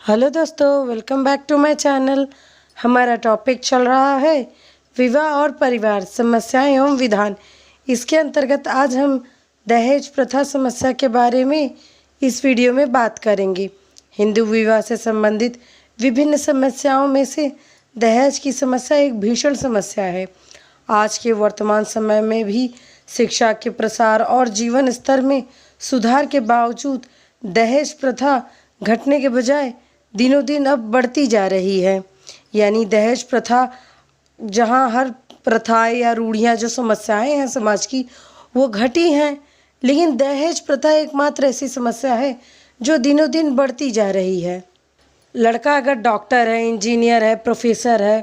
Hello दोस्तों, welcome back to my channel. हमारा topic चल रहा है विवाह और परिवार समस्याएं एवं विधान। इसके अंतर्गत आज हम दहेज प्रथा समस्या के बारे में इस वीडियो में बात करेंगे। हिंदू विवाह से संबंधित विभिन्न समस्याओं में से दहेज की समस्या एक भीषण समस्या है। आज के वर्तमान समय में भी शिक्षा के प्रसार और जीवन स्तर में सुधार के बावजूद दहेज प्रथा घटने के बजाय दिनों दिन अब बढ़ती जा रही है। यानी दहेज प्रथा, जहाँ हर प्रथाएं या रूढ़ियाँ जो समस्याएं हैं समाज की वो घटी हैं, लेकिन दहेज प्रथा एकमात्र ऐसी समस्या है जो दिनों दिन बढ़ती जा रही है। लड़का अगर डॉक्टर है, इंजीनियर है, प्रोफेसर है,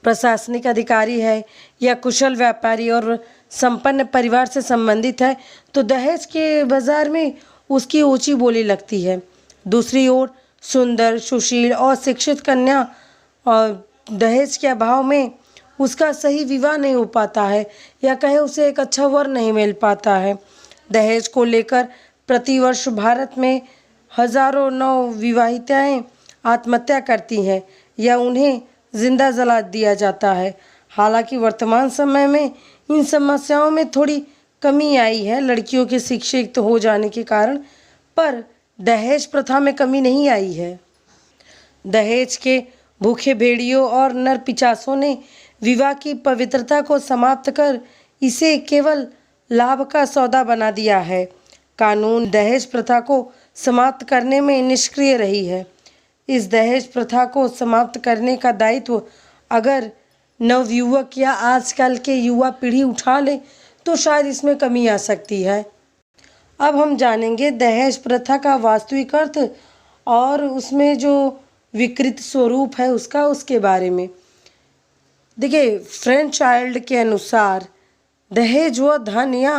प्रशासनिक अधिकारी है या कुशल व्यापारी और संपन्न परिवार से संबंधित है तो दहेज के बाजार में उसकी ऊंची बोली लगती है। दूसरी ओर सुंदर, सुशील और शिक्षित कन्या और दहेज के अभाव में उसका सही विवाह नहीं हो पाता है या कहे उसे एक अच्छा वर नहीं मिल पाता है। दहेज को लेकर प्रतिवर्ष भारत में हजारों नव विवाहिताएं आत्महत्या करती हैं या उन्हें जिंदा जला दिया जाता है। हालांकि वर्तमान समय में इन समस्याओं में थोड़ी कमी आई है लड़कियों के शिक्षित हो जाने के कारण, पर दहेज प्रथा में कमी नहीं आई है। दहेज के भूखे भेड़ियों और नर पिचासों ने विवाह की पवित्रता को समाप्त कर इसे केवल लाभ का सौदा बना दिया है। कानून दहेज प्रथा को समाप्त करने में निष्क्रिय रही है। इस दहेज प्रथा को समाप्त करने का दायित्व अगर नवयुवक या आजकल के युवा पीढ़ी उठा ले तो शायद इसमें कमी आ सकती है। अब हम जानेंगे दहेज प्रथा का वास्तविक अर्थ और उसमें जो विकृत स्वरूप है उसके बारे में। देखिए, फ्रेंच चाइल्ड के अनुसार दहेज वह धन या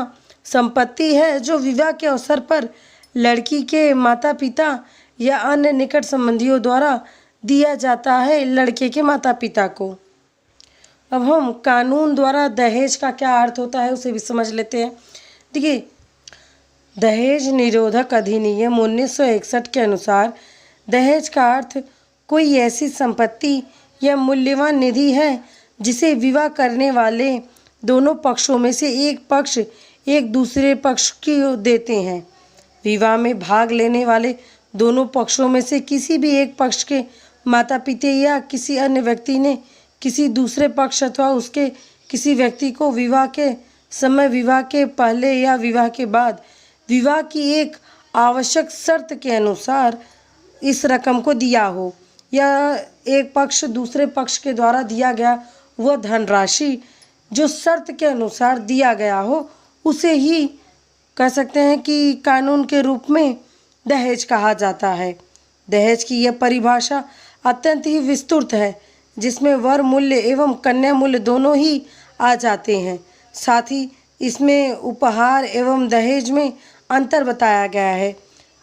संपत्ति है जो विवाह के अवसर पर लड़की के माता पिता या अन्य निकट संबंधियों द्वारा दिया जाता है लड़के के माता पिता को। अब हम कानून द्वारा दहेज का क्या अर्थ होता है उसे भी समझ लेते हैं। देखिए, दहेज निरोधक अधिनियम 1961 के अनुसार दहेज का अर्थ कोई ऐसी संपत्ति या मूल्यवान निधि है जिसे विवाह करने वाले दोनों पक्षों में से एक पक्ष एक दूसरे पक्ष को देते हैं। विवाह में भाग लेने वाले दोनों पक्षों में से किसी भी एक पक्ष के माता पिता या किसी अन्य व्यक्ति ने किसी दूसरे पक्ष अथवा उसके किसी व्यक्ति को विवाह के समय, विवाह के पहले या विवाह के बाद विवाह की एक आवश्यक शर्त के अनुसार इस रकम को दिया हो या एक पक्ष दूसरे पक्ष के द्वारा दिया गया वह धनराशि जो शर्त के अनुसार दिया गया हो उसे ही कह सकते हैं कि कानून के रूप में दहेज कहा जाता है। दहेज की यह परिभाषा अत्यंत ही विस्तृत है जिसमें वर मूल्य एवं कन्या मूल्य दोनों ही आ जाते हैं। साथ ही इसमें उपहार एवं दहेज में अंतर बताया गया है।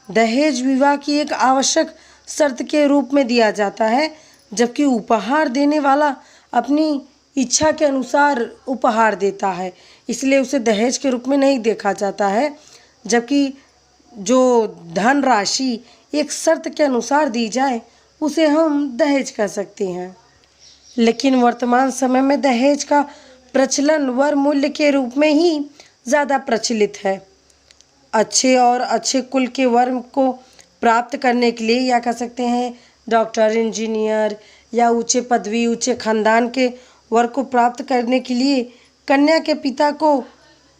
दहेज विवाह की एक आवश्यक शर्त के रूप में दिया जाता है, जबकि उपहार देने वाला अपनी इच्छा के अनुसार उपहार देता है, इसलिए उसे दहेज के रूप में नहीं देखा जाता है। जबकि जो धन राशि एक शर्त के अनुसार दी जाए उसे हम दहेज कह सकते हैं। लेकिन वर्तमान समय में दहेज का प्रचलन वर मूल्य के रूप में ही ज़्यादा प्रचलित है। अच्छे कुल के वर को प्राप्त करने के लिए या कह सकते हैं डॉक्टर, इंजीनियर या ऊंचे पदवी, ऊंचे खानदान के वर को प्राप्त करने के लिए कन्या के पिता को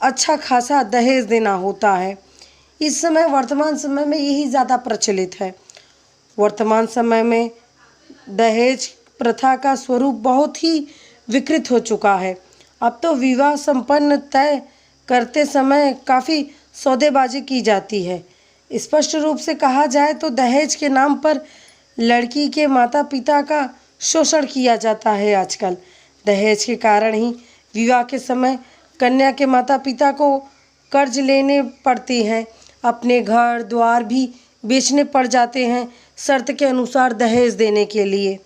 अच्छा खासा दहेज देना होता है। इस समय वर्तमान समय में यही ज़्यादा प्रचलित है। वर्तमान समय में दहेज प्रथा का स्वरूप बहुत ही विकृत हो चुका है। अब तो विवाह संपन्न तय करते समय काफ़ी सौदेबाजी की जाती है। स्पष्ट रूप से कहा जाए तो दहेज के नाम पर लड़की के माता पिता का शोषण किया जाता है। आजकल दहेज के कारण ही विवाह के समय कन्या के माता पिता को कर्ज लेने पड़ते हैं, अपने घर द्वार भी बेचने पड़ जाते हैं शर्त के अनुसार दहेज देने के लिए।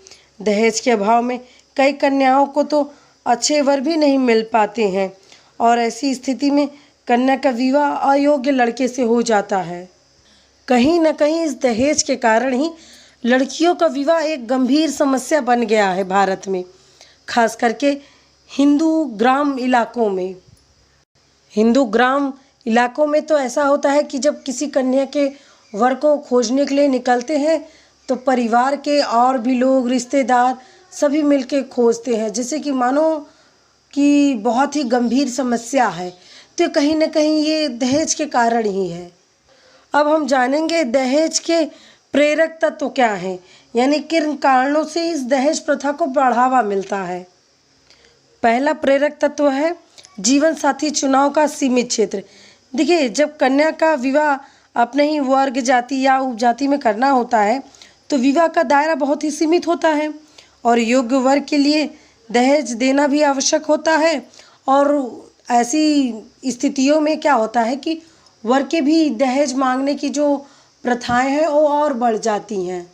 दहेज के अभाव में कई कन्याओं को तो अच्छे वर भी नहीं मिल पाते हैं और ऐसी स्थिति में कन्या का विवाह अयोग्य लड़के से हो जाता है। कहीं न कहीं इस दहेज के कारण ही लड़कियों का विवाह एक गंभीर समस्या बन गया है भारत में, खास करके हिंदू ग्राम इलाकों में। हिंदू ग्राम इलाकों में तो ऐसा होता है कि जब किसी कन्या के वर को खोजने के लिए निकलते हैं तो परिवार के और भी लोग, रिश्तेदार सभी मिलके खोजते हैं, जैसे कि मानो कि बहुत ही गंभीर समस्या है। तो कहीं ना कहीं ये दहेज के कारण ही है। अब हम जानेंगे दहेज के प्रेरक तत्व क्या हैं, यानी किन कारणों से इस दहेज प्रथा को बढ़ावा मिलता है। पहला प्रेरक तत्व है जीवन साथी चुनाव का सीमित क्षेत्र। देखिए, जब कन्या का विवाह अपने ही वर्ग, जाति या उपजाति में करना होता है तो विवाह का दायरा बहुत ही सीमित होता है और योग्य वर्ग के लिए दहेज देना भी आवश्यक होता है। और ऐसी स्थितियों में क्या होता है कि वर के भी दहेज मांगने की जो प्रथाएं हैं वो और बढ़ जाती हैं।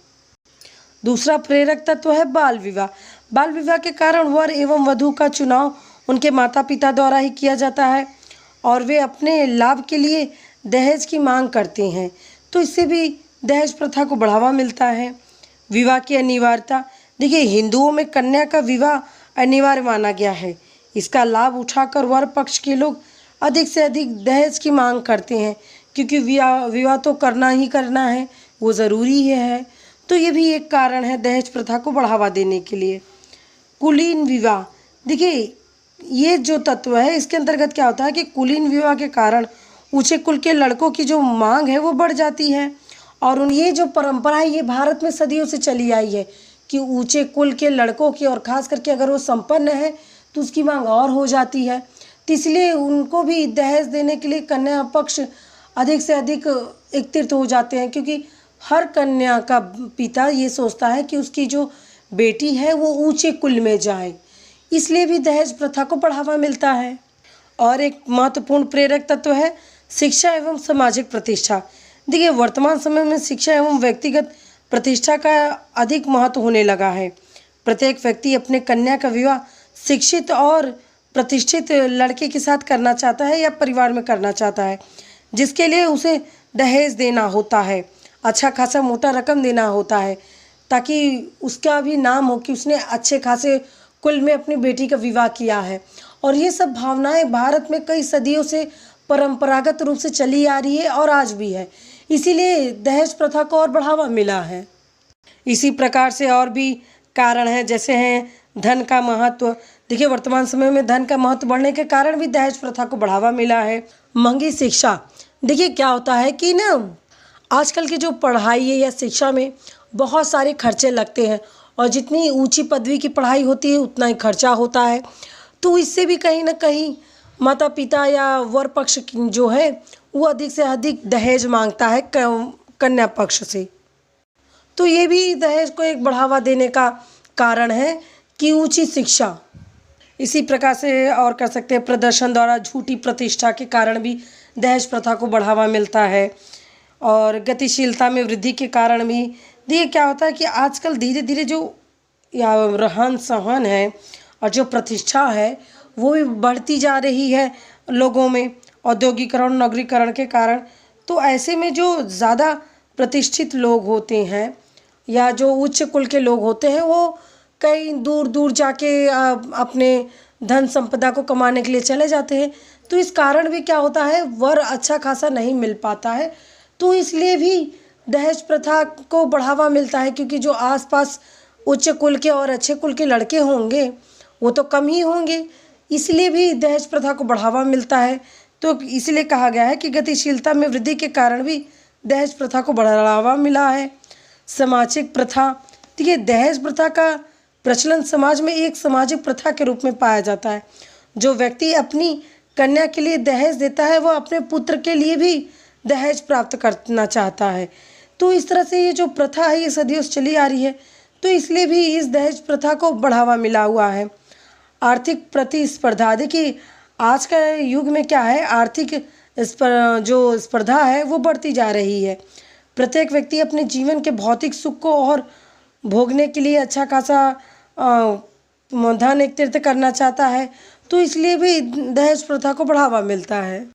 दूसरा प्रेरक तत्व है बाल विवाह। बाल विवाह के कारण वर एवं वधू का चुनाव उनके माता पिता द्वारा ही किया जाता है और वे अपने लाभ के लिए दहेज की मांग करते हैं, तो इससे भी दहेज प्रथा को बढ़ावा मिलता है। विवाह की अनिवार्यता। देखिए, हिंदुओं में कन्या का विवाह अनिवार्य माना गया है। इसका लाभ उठाकर वर पक्ष के लोग अधिक से अधिक दहेज की मांग करते हैं, क्योंकि विवाह तो करना ही करना है, वो ज़रूरी है। तो ये भी एक कारण है दहेज प्रथा को बढ़ावा देने के लिए। कुलीन विवाह। देखिए, ये जो तत्व है इसके अंतर्गत क्या होता है कि कुलीन विवाह के कारण ऊंचे कुल के लड़कों की जो मांग है वो बढ़ जाती है। और ये जो परंपरा है ये भारत में सदियों से चली आई है कि ऊंचे कुल के लड़कों की, और ख़ास करके अगर वो संपन्न है तो उसकी मांग और हो जाती है। तो इसलिए उनको भी दहेज देने के लिए कन्या पक्ष अधिक से अधिक एकत्रित हो जाते हैं, क्योंकि हर कन्या का पिता ये सोचता है कि उसकी जो बेटी है वो ऊंचे कुल में जाए, इसलिए भी दहेज प्रथा को बढ़ावा मिलता है। और एक महत्वपूर्ण प्रेरक तत्व है शिक्षा एवं सामाजिक प्रतिष्ठा। देखिए, वर्तमान समय में शिक्षा एवं व्यक्तिगत प्रतिष्ठा का अधिक महत्व होने लगा है। प्रत्येक व्यक्ति अपने कन्या का विवाह शिक्षित और प्रतिष्ठित लड़के के साथ करना चाहता है या परिवार में करना चाहता है, जिसके लिए उसे दहेज देना होता है, अच्छा खासा मोटा रकम देना होता है, ताकि उसका भी नाम हो कि उसने अच्छे खासे कुल में अपनी बेटी का विवाह किया है। और ये सब भावनाएं भारत में कई सदियों से परंपरागत रूप से चली आ रही है और आज भी है, इसीलिए दहेज प्रथा को और बढ़ावा मिला है। इसी प्रकार से और भी कारण हैं, जैसे हैं धन का महत्व। देखिए, वर्तमान समय में धन का महत्व बढ़ने के कारण भी दहेज प्रथा को बढ़ावा मिला है। महंगी शिक्षा। देखिए, क्या होता है कि ना आजकल की जो पढ़ाई है या शिक्षा में बहुत सारे खर्चे लगते हैं, और जितनी ऊंची पदवी की पढ़ाई होती है उतना ही खर्चा होता है। तो इससे भी कहीं ना कहीं माता पिता या वर पक्ष जो है वो अधिक से अधिक दहेज मांगता है कन्या पक्ष से। तो ये भी दहेज को एक बढ़ावा देने का कारण है कि ऊंची शिक्षा। इसी प्रकार से और कर सकते हैं प्रदर्शन द्वारा झूठी प्रतिष्ठा के कारण भी दहेज प्रथा को बढ़ावा मिलता है। और गतिशीलता में वृद्धि के कारण भी देखिए क्या होता है कि आजकल धीरे धीरे जो रहन सहन है और जो प्रतिष्ठा है वो भी बढ़ती जा रही है लोगों में, औद्योगिकरण, नगरीकरण के कारण। तो ऐसे में जो ज़्यादा प्रतिष्ठित लोग होते हैं या जो उच्च कुल के लोग होते हैं वो कई दूर दूर जाके अपने धन संपदा को कमाने के लिए चले जाते हैं। तो इस कारण भी क्या होता है, वर अच्छा खासा नहीं मिल पाता है, तो इसलिए भी दहेज प्रथा को बढ़ावा मिलता है, क्योंकि जो आसपास उच्च कुल के और अच्छे कुल के लड़के होंगे वो तो कम ही होंगे, इसलिए भी दहेज प्रथा को बढ़ावा मिलता है। तो इसलिए कहा गया है कि गतिशीलता में वृद्धि के कारण भी दहेज प्रथा को बढ़ावा मिला है। सामाजिक प्रथा। देखिए, दहेज प्रथा का प्रचलन समाज में एक सामाजिक प्रथा के रूप में पाया जाता है। जो व्यक्ति अपनी कन्या के लिए दहेज देता है वो अपने पुत्र के लिए भी दहेज प्राप्त करना चाहता है। तो इस तरह से ये जो प्रथा है ये सदियों से चली आ रही है, तो इसलिए भी इस दहेज प्रथा को बढ़ावा मिला हुआ है। आर्थिक प्रतिस्पर्धा। देखिए, आज का युग में क्या है, आर्थिक जो स्पर्धा है वो बढ़ती जा रही है। प्रत्येक व्यक्ति अपने जीवन के भौतिक सुख को और भोगने के लिए अच्छा खासा धन एकत्रित करना चाहता है, तो इसलिए भी दहेज प्रथा को बढ़ावा मिलता है।